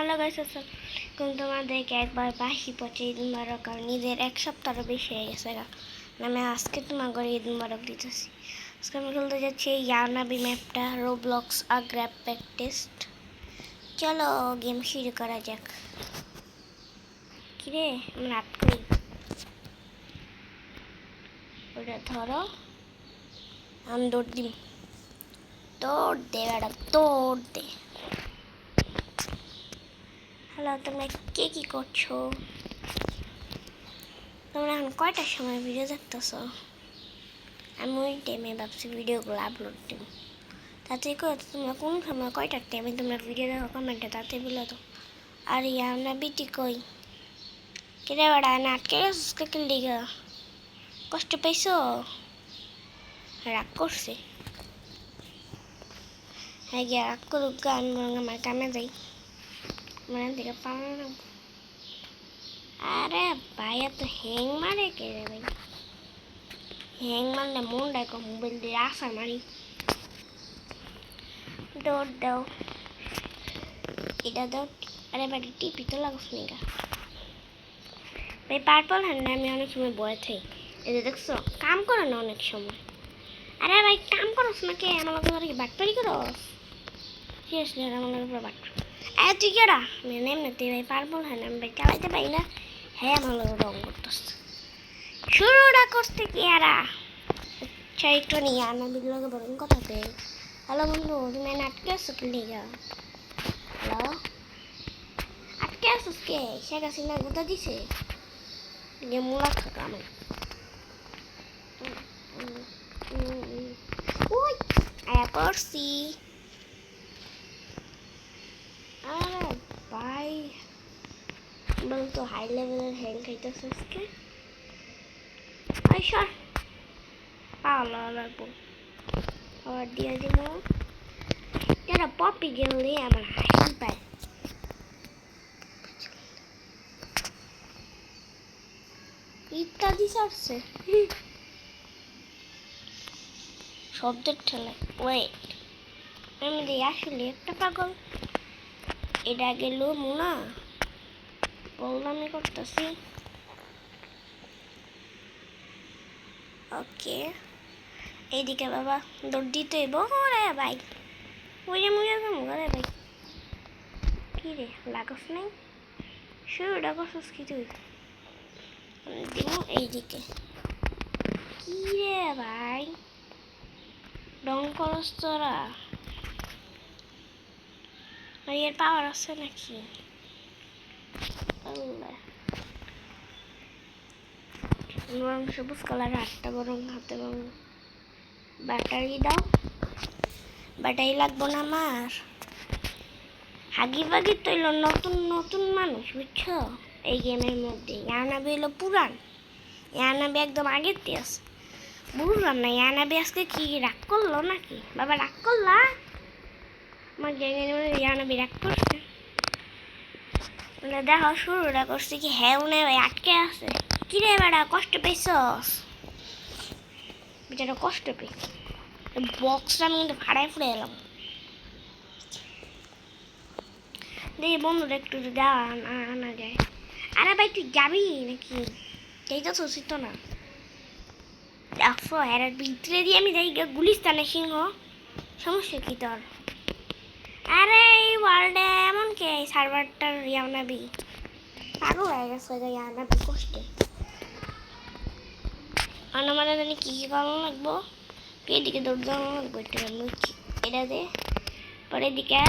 Hello guys, আসসালাম। তোমাদেরকে একবার বাসি পচে ঈদ মুবারক, কারণ ঈদের এক সপ্তাহ বেশি হয়ে গেছে গা। আমি আজকে তোমাকে ঈদ মুবারক দিতেছি। আজকে আমি খেলতে যাচ্ছি ইয়ানাবি ম্যাপটা, রোবলক্স গ্র্যাব প্যাক টেস্ট। চলো গেম শুরু করা যাক। কিরে আমি রাত করি, ওটা ধরো, আমি দৌড় দিই। দৌড় দে বেড়া, দৌড় দে। হ্যালো, তোমরা কে কি করছো? তোমরা এখন কয়টার সময় ভিডিও দেখতেছো? আমি ওই টাইমে ভাবছি ভিডিওগুলো আপলোড দিব। তাতে করে তোমরা কোন সময় কয়টার টাইমে তোমরা ভিডিও দেখো কমেন্টে তাতে বলে তো। আর ইয়ানা বিটি কই? কেটে বেড়া না আটকে গেছিস কে লিগা? কষ্ট পাইছো? রাগ করছে? হ্যাঁ গিয়া রাগ করুক, গান বরং আমার কামে যাই, আমার থেকে পালানো। আরে ভাই এত হ্যাং মারে কে রে ভাই? হ্যাং মারলে মনটা কম, মোবাইল দিয়ে আসা মারি। দৌড় দাও, এটা দাও। আরে বাড়ি টিপি তো লাগছ নিগা ভাই। পার্পল হ্যান্ড আমি অনেক সময় বয়ে থাই, এই যে দেখছো কাম করো না অনেক সময়। আরে ভাই কাম করস না কে? আমার লোকের কি বাটপারি করস? সিরিয়াসলি আমার লোকের উপর বাট। তুই কেডা? মানে এমনিতে ভাই পার্পল হ্যান্ড আমি ভাই চালাইতে পারি না। হ্যাঁ আমার লোকের রং করতেস শুরুটা করতে কি আরা? আচ্ছা একটু নিয়ে আমার বিগুলোকে বলুন কথাতে। হ্যালো বন্ধু, তুমি আটকে আসছো কি লিগা? হ্যালো, আটকে আসছিস কে? শেখ হাসিনা গুতা দিছে যে মুলা থাকা আমার। ওই আয়া পড়ছি। আরে ভাই বলতো হাই লেভেলের হ্যাং খাইতেছিস কে? সর পাওয়া লাগবো আবার দিয়ে দিব। যারা পপি গেলে আমার হাসি পায়। ইত্যাদি সারছে শব্দের ঠেলায়। ওয়েট, আমি আসলে একটা পাগল। এটা গেল মুনা বললামই করতেছি। ওকে এইদিকে বাবা দৌড় দিতে রে ভাই। ওইরে মুড়ে রে ভাই। কি রে লাগস নাই? শুরুটা করছিস কি তুই? দিব এইদিকে। কি রে ভাই রং করস তোরা? এর পাওয়ার আছে নাকি? বরং সবুজ কালার আটটা বরং হাতে বরং ব্যাটারি দাও। ব্যাটারি লাগবো না আমার। হাগি বাগি তৈল নতুন নতুন মানুষ বুঝছো এই গেমের মধ্যে। ইয়ানাবি হলো পুরান, ইয়ানাবি একদম আগের দিয়ে আছে। বুঝলাম না ইয়ানাবি আজকে কি রাগ করলো নাকি? বাবা রাগ করলা? আমার গ্যাংয়ের মধ্যে ইয়ানাবি রাগ করছে। দেখো শুরুটা করছে কি? হ্যাঁ উনি ভাই আটকে আছে। কিরে বেড়া কষ্ট পেয়েছস? বেচারা কষ্ট পেয়েছি। বক্সটা আমি কিন্তু ফাড়াই ফুড়ে এলাম। দেখি বন্ধুরা একটু দেওয়া আনা যায়। আরে ভাই তুই যাবি নাকি? এই তো সুস্থ না দেখো এর ভিতরে দিয়ে আমি যাই গুলিস্তানে সিংহ। সমস্যা কি তোর? আরে এই ওয়ার্ল্ডে এমন কে এই সার্ভারটার ইয়ানাবি পাগল হয়ে গেছে ইয়ানাবি কষ্টে। আমার জানি কি কি করানো লাগবো। এদিকে দৌড় দেওয়ানো লাগবো একটু এটা দে পরে দিকে।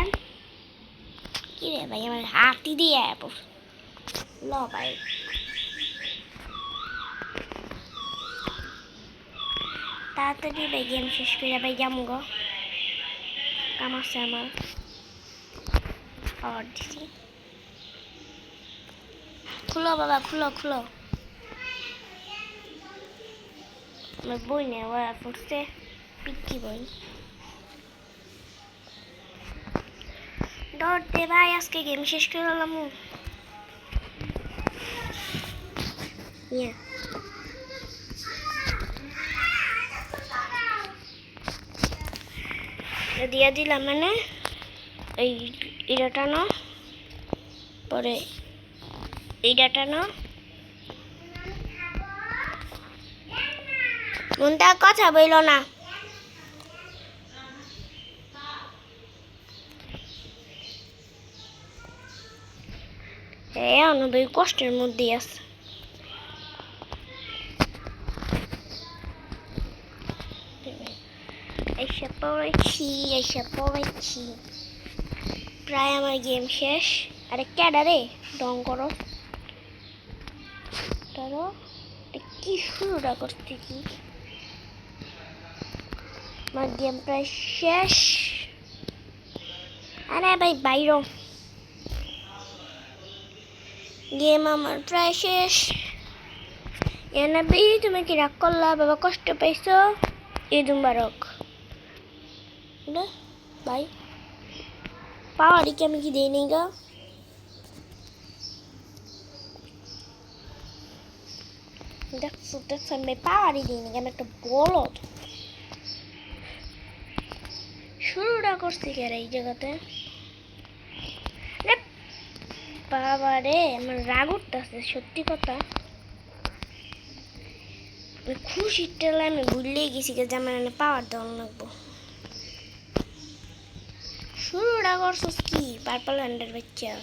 কি রে ভাই আমার হাতি দিয়ে ল ভাই। তাড়াতাড়ি ভাই গেম শেষ করে ভাই যাবো গো, কাম আছে আমার। পাওয়ার দিছি, খুলো বাবা খুলো খুলো। আমার বই নেই ওরা পড়ছে পিকি বই। ডট দে ভাই আজকে গেম শেষ করে দিলাম। দিয়ে দিলাম মানে এই এটা না পরে এইটা টানো। মনটা কথা বইল না। অনবই কষ্টের মধ্যে আছে। এসে পড়েছি প্রায় আমার গেম শেষ। আরে ক্যাডারে ডং করো তারও কি শুরুটা করতে কি আমার গেম প্রায় শেষ। আরে ভাই বাইর গেম আমার প্রায় শেষ। এনাবি তুমি কি রাগ করলা বাবা, কষ্ট পাইছো? ঈদ মুবারক ভাই। পাওয়ারি কি আমি কি দিই নি গা? দেখছো আমি পাওয়ারি দিই নি, আমি একটা বলদ। শুরুটা করছি কে এই জায়গাতে? বাবা রে আমার রাগ উঠতেছে সত্যি কথা। খুশির টেলা আমি ভুলেই গেছি যে আমার পাওয়ার দেওয়ার লাগবো। শুরুটা করছিস কি পার্পল হ্যান্ডের বাচ্চা?